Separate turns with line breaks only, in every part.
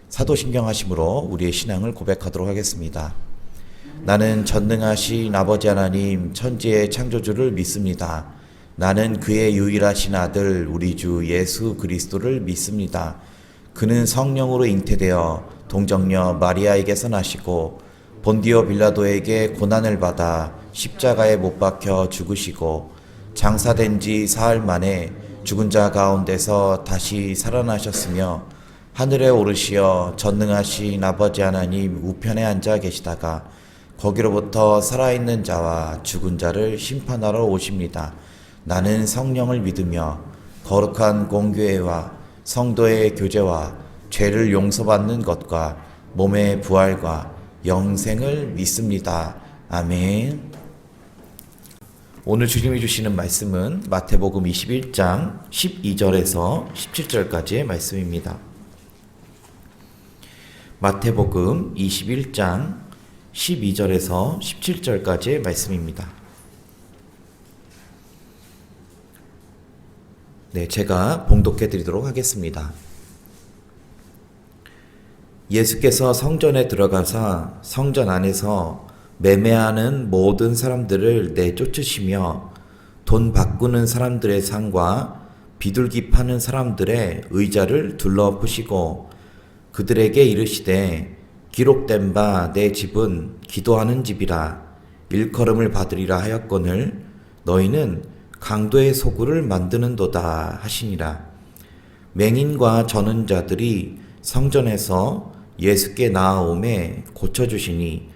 사도신경하심으로 우리의 신앙을 고백하도록 하겠습니다. 나는 전능하신 아버지 하나님 천지의 창조주를 믿습니다. 나는 그의 유일하신 아들 우리 주 예수 그리스도를 믿습니다. 그는 성령으로 잉태되어 동정녀 마리아에게서 나시고 본디오 빌라도에게 고난을 받아 십자가에 못 박혀 죽으시고 장사된 지 사흘 만에 죽은 자 가운데서 다시 살아나셨으며 하늘에 오르시어 전능하신 아버지 하나님 우편에 앉아 계시다가 거기로부터 살아있는 자와 죽은 자를 심판하러 오십니다. 나는 성령을 믿으며 거룩한 공교회와 성도의 교제와 죄를 용서받는 것과 몸의 부활과 영생을 믿습니다. 아멘. 오늘 주님이 주시는 말씀은 마태복음 21장 12절에서 17절까지의 말씀입니다. 마태복음 21장 12절에서 17절까지의 말씀입니다. 네, 제가 봉독해 드리도록 하겠습니다. 예수께서 성전에 들어가사 성전 안에서 매매하는 모든 사람들을 내쫓으시며 돈 바꾸는 사람들의 상과 비둘기 파는 사람들의 의자를 둘러부시고 그들에게 이르시되 기록된 바 내 집은 기도하는 집이라 일컬음을 받으리라 하였거늘 너희는 강도의 소굴을 만드는도다 하시니라. 맹인과 저는 자들이 성전에서 예수께 나아오매 고쳐주시니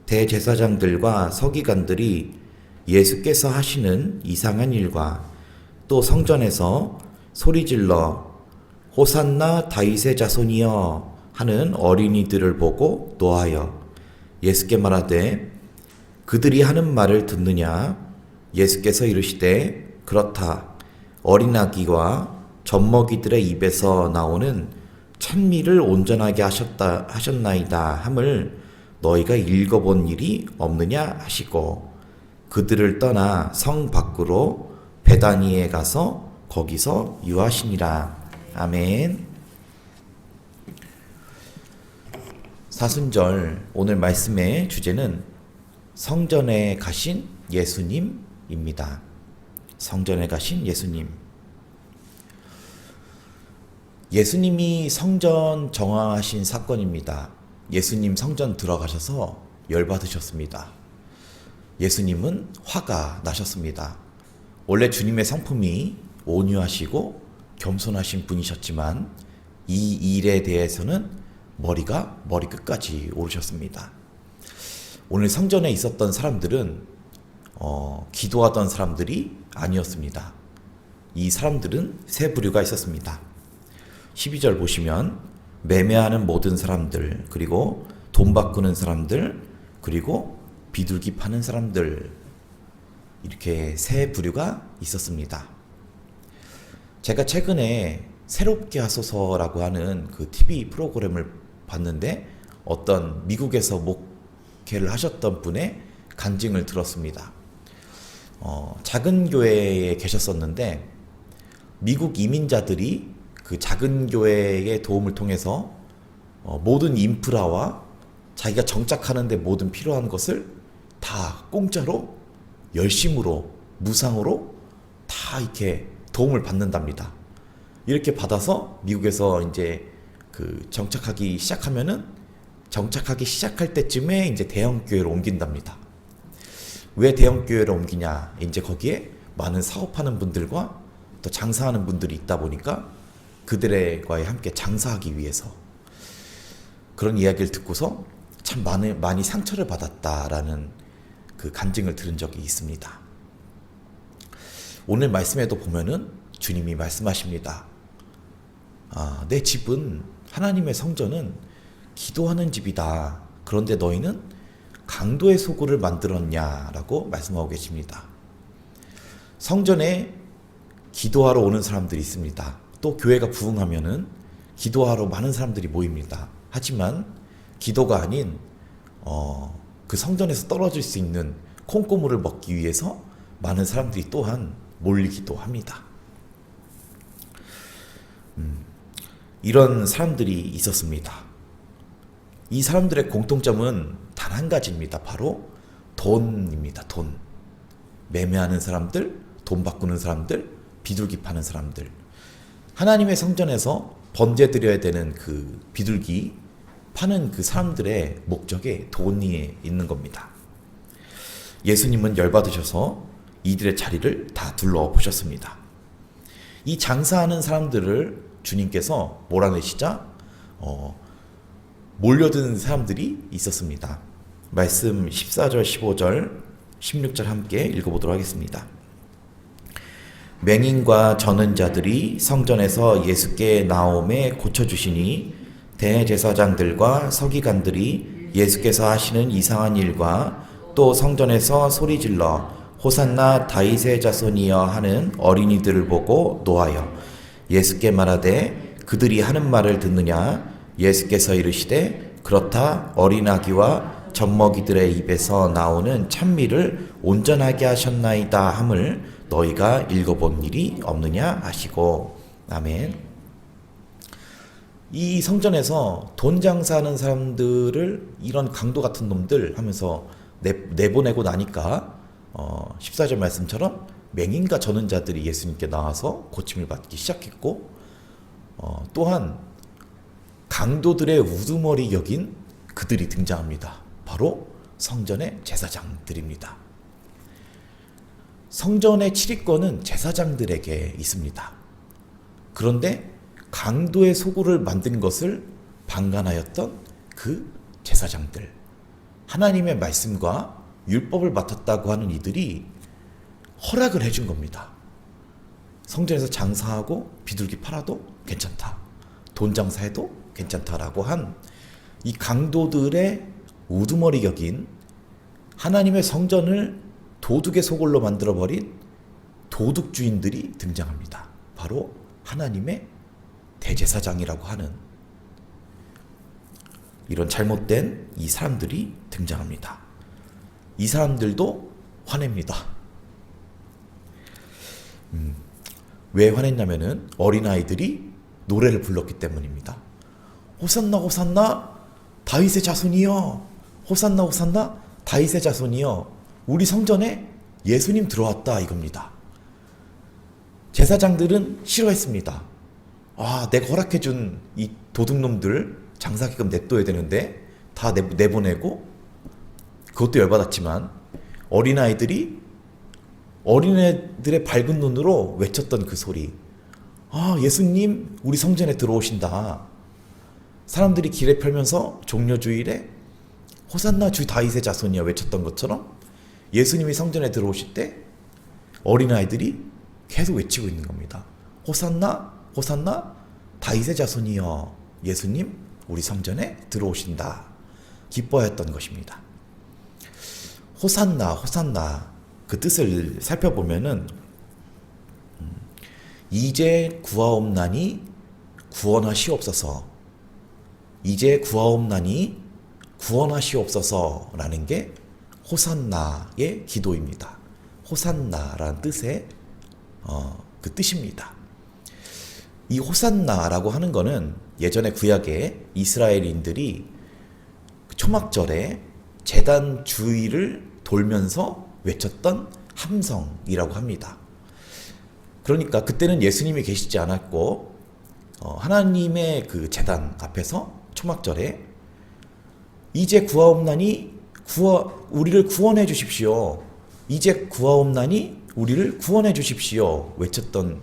대제사장들과 서기관들이 예수께서 하시는 이상한 일과 또 성전에서 소리질러 호산나 다윗의 자손이여 하는 어린이들을 보고 노하여 예수께 말하되 그들이 하는 말을 듣느냐. 예수께서 이르시되 그렇다. 어린아기와 젖먹이들의 입에서 나오는 찬미를 온전하게 하셨나이다 함을 너희가 읽어본 일이 없느냐 하시고 그들을 떠나 성 밖으로 베다니에 가서 거기서 유하시니라. 아멘. 사순절 오늘 말씀의 주제는 성전에 가신 예수님입니다. 성전에 가신 예수님. 예수님이 성전 정화하신 사건입니다. 예수님 성전 들어가셔서 열받으셨습니다. 예수님은 화가 나셨습니다. 원래 주님의 성품이 온유하시고 겸손하신 분이셨지만 이 일에 대해서는 머리가 머리 끝까지 오르셨습니다. 오늘 성전에 있었던 사람들은 기도하던 사람들이 아니었습니다. 이 사람들은 세 부류가 있었습니다. 12절 보시면 매매하는 모든 사람들, 그리고 돈 바꾸는 사람들, 그리고 비둘기 파는 사람들, 이렇게 세 부류가 있었습니다. 제가 최근에 새롭게 하소서라고 하는 그 TV 프로그램을 봤는데 어떤 미국에서 목회를 하셨던 분의 간증을 들었습니다. 작은 교회에 계셨었는데 미국 이민자들이 그 작은 교회의 도움을 통해서 모든 인프라와 자기가 정착하는데 모든 필요한 것을 다 공짜로 열심으로 무상으로 다 이렇게 도움을 받는답니다. 이렇게 받아서 미국에서 이제 그 정착하기 시작할 때쯤에 이제 대형 교회로 옮긴답니다. 왜 대형 교회로 옮기냐? 이제 거기에 많은 사업하는 분들과 또 장사하는 분들이 있다 보니까 그들과의 함께 장사하기 위해서. 그런 이야기를 듣고서 참 많이 상처를 받았다라는 그 간증을 들은 적이 있습니다. 오늘 말씀에도 보면은 주님이 말씀하십니다. 내 집은, 하나님의 성전은 기도하는 집이다. 그런데 너희는 강도의 소굴을 만들었냐라고 말씀하고 계십니다. 성전에 기도하러 오는 사람들이 있습니다. 또 교회가 부흥하면은 기도하러 많은 사람들이 모입니다. 하지만 기도가 아닌 그 성전에서 떨어질 수 있는 콩고물을 먹기 위해서 많은 사람들이 또한 몰리기도 합니다. 이런 사람들이 있었습니다. 이 사람들의 공통점은 단 한 가지입니다. 바로 돈입니다. 돈. 매매하는 사람들, 돈 바꾸는 사람들, 비둘기 파는 사람들. 하나님의 성전에서 번제 드려야 되는 그 비둘기 파는 그 사람들의 목적에 돈이 있는 겁니다. 예수님은 열받으셔서 이들의 자리를 다 둘러보셨습니다. 이 장사하는 사람들을 주님께서 몰아내시자 몰려드는 사람들이 있었습니다. 말씀 14절, 15절, 16절 함께 읽어보도록 하겠습니다. 맹인과 저는 자들이 성전에서 예수께 나옴에 고쳐주시니 대제사장들과 서기관들이 예수께서 하시는 이상한 일과 또 성전에서 소리질러 호산나 다윗의 자손이여 하는 어린이들을 보고 노하여 예수께 말하되 그들이 하는 말을 듣느냐. 예수께서 이르시되 그렇다. 어린 아기와 젖먹이들의 입에서 나오는 찬미를 온전하게 하셨나이다 함을 너희가 읽어본 일이 없느냐 하시고. 아멘. 이 성전에서 돈 장사하는 사람들을 이런 강도 같은 놈들 하면서 내보내고 나니까 14절 말씀처럼 맹인과 저는 자들이 예수님께 나와서 고침을 받기 시작했고, 또한 강도들의 우두머리 여긴 그들이 등장합니다. 바로 성전의 제사장들입니다. 성전의 출입권은 제사장들에게 있습니다. 그런데 강도의 소굴을 만든 것을 방관하였던 그 제사장들, 하나님의 말씀과 율법을 맡았다고 하는 이들이 허락을 해준 겁니다. 성전에서 장사하고 비둘기 팔아도 괜찮다. 돈 장사해도 괜찮다라고 한 이 강도들의 우두머리 여긴 하나님의 성전을 도둑의 소굴로 만들어버린 도둑주인들이 등장합니다. 바로 하나님의 대제사장이라고 하는 이런 잘못된 이 사람들이 등장합니다. 이 사람들도 화냅니다. 왜 화냈냐면은 어린아이들이 노래를 불렀기 때문입니다. 호산나 호산나 다윗의 자손이여, 호산나 호산나 다윗의 자손이여, 우리 성전에 예수님 들어왔다 이겁니다. 제사장들은 싫어했습니다. 내가 허락해준 이 도둑놈들 장사기금 냅둬야 되는데 다 내보내고, 그것도 열받았지만 어린아이들이 어린애들의 밝은 눈으로 외쳤던 그 소리, 예수님 우리 성전에 들어오신다. 사람들이 길에 펴면서 종려주일에 호산나 주 다윗의 자손이여 외쳤던 것처럼 예수님이 성전에 들어오실 때 어린아이들이 계속 외치고 있는 겁니다. 호산나 호산나 다윗의 자손이여, 예수님 우리 성전에 들어오신다. 기뻐했던 것입니다. 호산나 호산나 그 뜻을 살펴보면은 이제 구하옵나니 구원하시옵소서, 이제 구하옵나니 구원하시옵소서라는 게 호산나의 기도입니다. 호산나라는 뜻의 그 뜻입니다. 이 호산나라고 하는 거는 예전에 구약에 이스라엘인들이 초막절에 제단 주위를 돌면서 외쳤던 함성이라고 합니다. 그러니까 그때는 예수님이 계시지 않았고 하나님의 그 제단 앞에서 초막절에 이제 구하옵나니 우리를 구원해 주십시오, 이제 구하옵나니 우리를 구원해 주십시오 외쳤던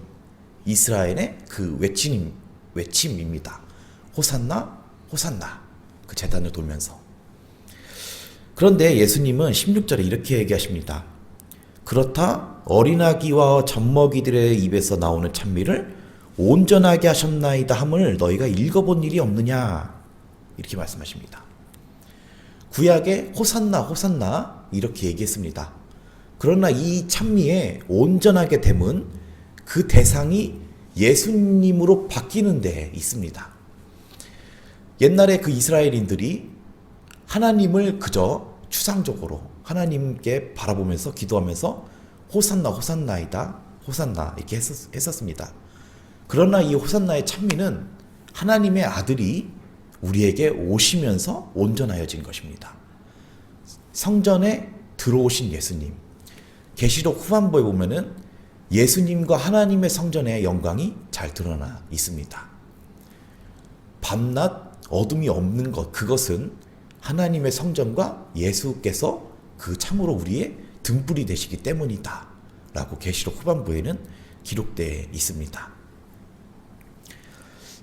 이스라엘의 그 외침입니다. 호산나 호산나, 그 제단을 돌면서. 그런데 예수님은 16절에 이렇게 얘기하십니다. 그렇다. 어린아기와 젖먹이들의 입에서 나오는 찬미를 온전하게 하셨나이다 함을 너희가 읽어본 일이 없느냐, 이렇게 말씀하십니다. 구약에 호산나 호산나 이렇게 얘기했습니다. 그러나 이 찬미의 온전하게 됨은 그 대상이 예수님으로 바뀌는 데 있습니다. 옛날에 그 이스라엘인들이 하나님을 그저 추상적으로 하나님께 바라보면서 기도하면서 호산나 호산나이다 호산나 이렇게 했었습니다. 그러나 이 호산나의 찬미는 하나님의 아들이 우리에게 오시면서 온전하여진 것입니다. 성전에 들어오신 예수님. 계시록 후반부에 보면은 예수님과 하나님의 성전의 영광이 잘 드러나 있습니다. 밤낮 어둠이 없는 것, 그것은 하나님의 성전과 예수께서 그 참으로 우리의 등불이 되시기 때문이다 라고 계시록 후반부에는 기록되어 있습니다.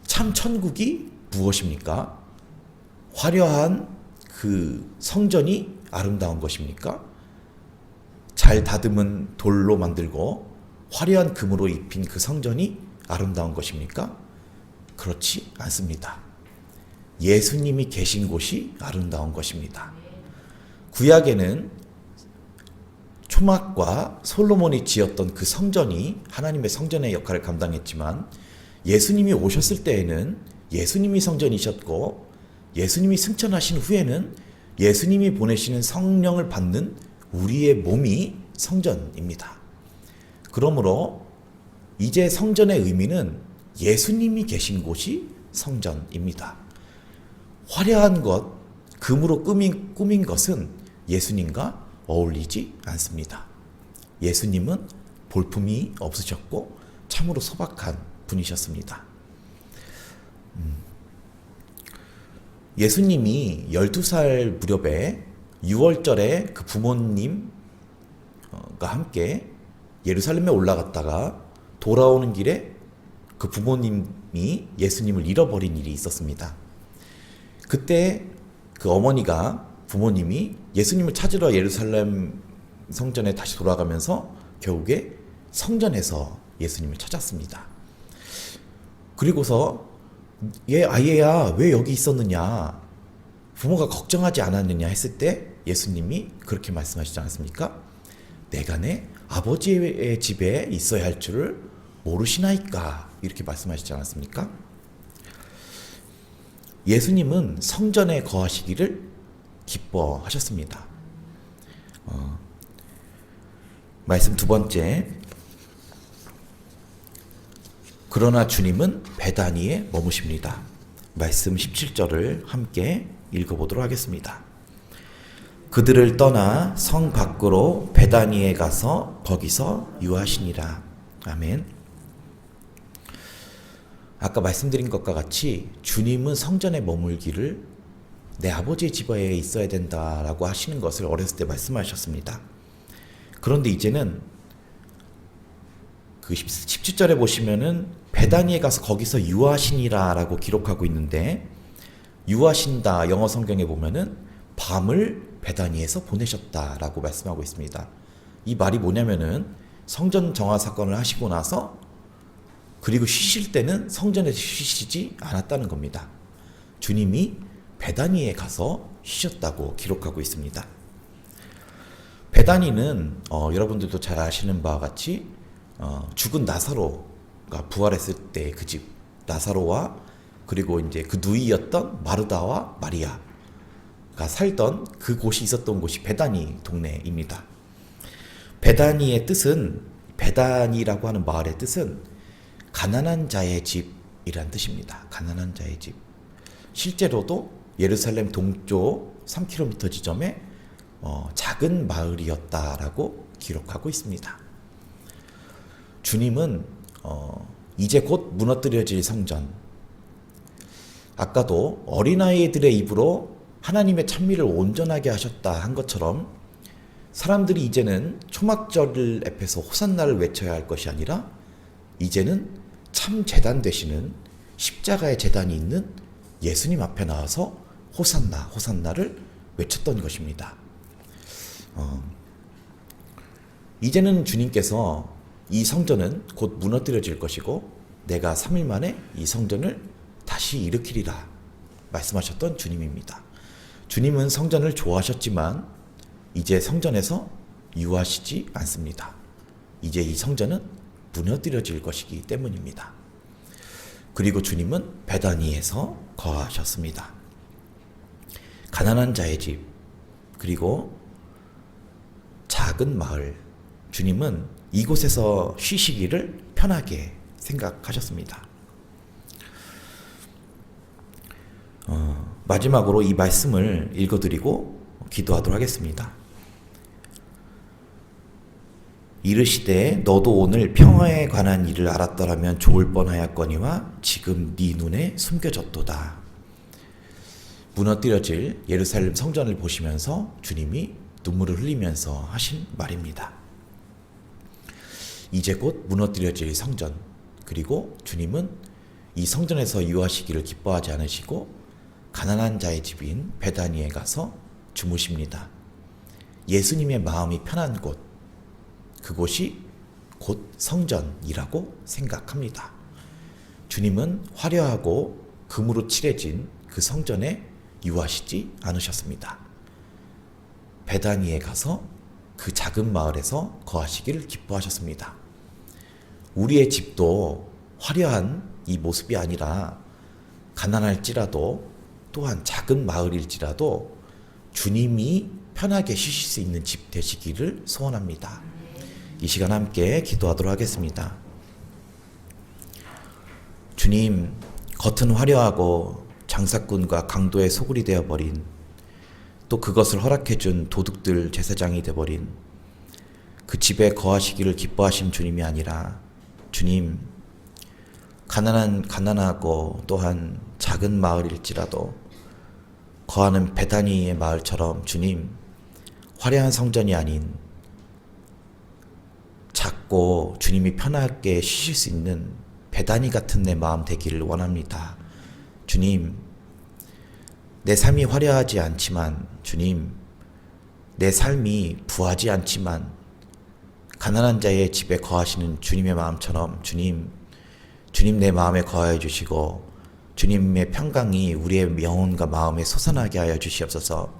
참 천국이 무엇입니까? 화려한 그 성전이 아름다운 것입니까? 잘 다듬은 돌로 만들고 화려한 금으로 입힌 그 성전이 아름다운 것입니까? 그렇지 않습니다. 예수님이 계신 곳이 아름다운 것입니다. 구약에는 초막과 솔로몬이 지었던 그 성전이 하나님의 성전의 역할을 감당했지만 예수님이 오셨을 때에는 예수님이 성전이셨고 예수님이 승천하신 후에는 예수님이 보내시는 성령을 받는 우리의 몸이 성전입니다. 그러므로 이제 성전의 의미는 예수님이 계신 곳이 성전입니다. 화려한 것, 금으로 꾸민 것은 예수님과 어울리지 않습니다. 예수님은 볼품이 없으셨고 참으로 소박한 분이셨습니다. 예수님이 12살 무렵에 6월절에 그 부모님과 함께 예루살렘에 올라갔다가 돌아오는 길에 그 부모님이 예수님을 잃어버린 일이 있었습니다. 그때 그 어머니가 부모님이 예수님을 찾으러 예루살렘 성전에 다시 돌아가면서 결국에 성전에서 예수님을 찾았습니다. 그리고서 아예야 왜 여기 있었느냐, 부모가 걱정하지 않았느냐 했을 때 예수님이 그렇게 말씀하시지 않았습니까? 내가 내 아버지의 집에 있어야 할 줄을 모르시나이까, 이렇게 말씀하시지 않았습니까? 예수님은 성전에 거하시기를 기뻐하셨습니다. 말씀 두 번째, 그러나 주님은 베다니에 머무십니다. 말씀 17절을 함께 읽어보도록 하겠습니다. 그들을 떠나 성 밖으로 베다니에 가서 거기서 유하시니라. 아멘. 아까 말씀드린 것과 같이 주님은 성전에 머물기를 내 아버지의 집에 있어야 된다라고 하시는 것을 어렸을 때 말씀하셨습니다. 그런데 이제는 그 17절에 보시면은 베다니에 가서 거기서 유하시니라 라고 기록하고 있는데, 유하신다 영어 성경에 보면은 밤을 베다니에서 보내셨다 라고 말씀하고 있습니다. 이 말이 뭐냐면은 성전 정화 사건을 하시고 나서 그리고 쉬실 때는 성전에서 쉬시지 않았다는 겁니다. 주님이 베다니에 가서 쉬셨다고 기록하고 있습니다. 베다니는 여러분들도 잘 아시는 바와 같이 죽은 나사로가 부활했을 때 그 집, 나사로와 그리고 이제 그 누이였던 마르다와 마리아가 살던 그 곳이 있었던 곳이 베다니 동네입니다. 베다니의 뜻은, 베다니라고 하는 마을의 뜻은 가난한 자의 집이란 뜻입니다. 가난한 자의 집. 실제로도 예루살렘 동쪽 3km 지점에 작은 마을이었다라고 기록하고 있습니다. 주님은 이제 곧 무너뜨려질 성전, 아까도 어린아이들의 입으로 하나님의 찬미를 온전하게 하셨다 한 것처럼 사람들이 이제는 초막절 앞에서 호산나를 외쳐야 할 것이 아니라 이제는 참 제단 되시는 십자가의 제단이 있는 예수님 앞에 나와서 호산나, 호산나를 외쳤던 것입니다. 이제는 주님께서 이 성전은 곧 무너뜨려질 것이고 내가 3일 만에 이 성전을 다시 일으키리라 말씀하셨던 주님입니다. 주님은 성전을 좋아하셨지만 이제 성전에서 유하시지 않습니다. 이제 이 성전은 무너뜨려질 것이기 때문입니다. 그리고 주님은 베다니에서 거하셨습니다. 가난한 자의 집, 그리고 작은 마을, 주님은 이곳에서 쉬시기를 편하게 생각하셨습니다. 마지막으로 이 말씀을 읽어드리고 기도하도록 하겠습니다. 이르시되 너도 오늘 평화에 관한 일을 알았더라면 좋을 뻔하였거니와 지금 네 눈에 숨겨졌도다. 무너뜨려질 예루살렘 성전을 보시면서 주님이 눈물을 흘리면서 하신 말입니다. 이제 곧 무너뜨려질 성전, 그리고 주님은 이 성전에서 유하시기를 기뻐하지 않으시고 가난한 자의 집인 베다니에 가서 주무십니다. 예수님의 마음이 편한 곳, 그곳이 곧 성전이라고 생각합니다. 주님은 화려하고 금으로 칠해진 그 성전에 유하시지 않으셨습니다. 베다니에 가서 그 작은 마을에서 거하시기를 기뻐하셨습니다. 우리의 집도 화려한 이 모습이 아니라 가난할지라도 또한 작은 마을일지라도 주님이 편하게 쉬실 수 있는 집 되시기를 소원합니다. 이 시간 함께 기도하도록 하겠습니다. 주님, 겉은 화려하고 장사꾼과 강도의 소굴이 되어버린, 또 그것을 허락해준 도둑들 제사장이 되어버린 그 집에 거하시기를 기뻐하신 주님이 아니라, 주님, 가난하고 또한 작은 마을일지라도 거하는 베다니의 마을처럼 주님, 화려한 성전이 아닌 작고 주님이 편하게 쉬실 수 있는 베다니 같은 내 마음 되기를 원합니다. 주님, 내 삶이 화려하지 않지만, 주님, 내 삶이 부하지 않지만 가난한 자의 집에 거하시는 주님의 마음처럼 주님 내 마음에 거하여 주시고 주님의 평강이 우리의 영혼과 마음에 솟아나게 하여 주시옵소서.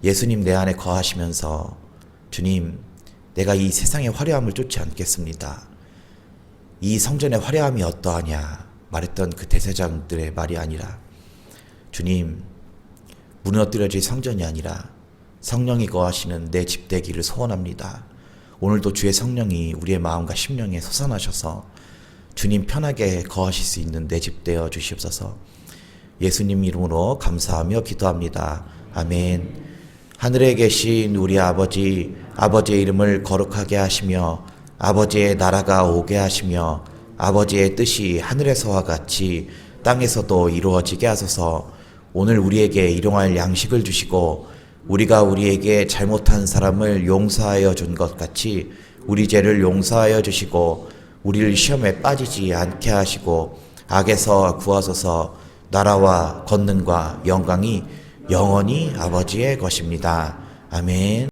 예수님 내 안에 거하시면서 주님, 내가 이 세상의 화려함을 쫓지 않겠습니다. 이 성전의 화려함이 어떠하냐 말했던 그 대제사장들의 말이 아니라, 주님, 무너뜨려질 성전이 아니라 성령이 거하시는 내 집 되기를 소원합니다. 오늘도 주의 성령이 우리의 마음과 심령에 솟아나셔서 주님 편하게 거하실 수 있는 내 집 되어 주시옵소서. 예수님 이름으로 감사하며 기도합니다. 아멘. 하늘에 계신 우리 아버지, 아버지의 이름을 거룩하게 하시며 아버지의 나라가 오게 하시며 아버지의 뜻이 하늘에서와 같이 땅에서도 이루어지게 하소서. 오늘 우리에게 일용할 양식을 주시고 우리가 우리에게 잘못한 사람을 용서하여 준 것 같이 우리 죄를 용서하여 주시고 우리를 시험에 빠지지 않게 하시고 악에서 구하소서. 나라와 권능과 영광이 영원히 아버지의 것입니다. 아멘.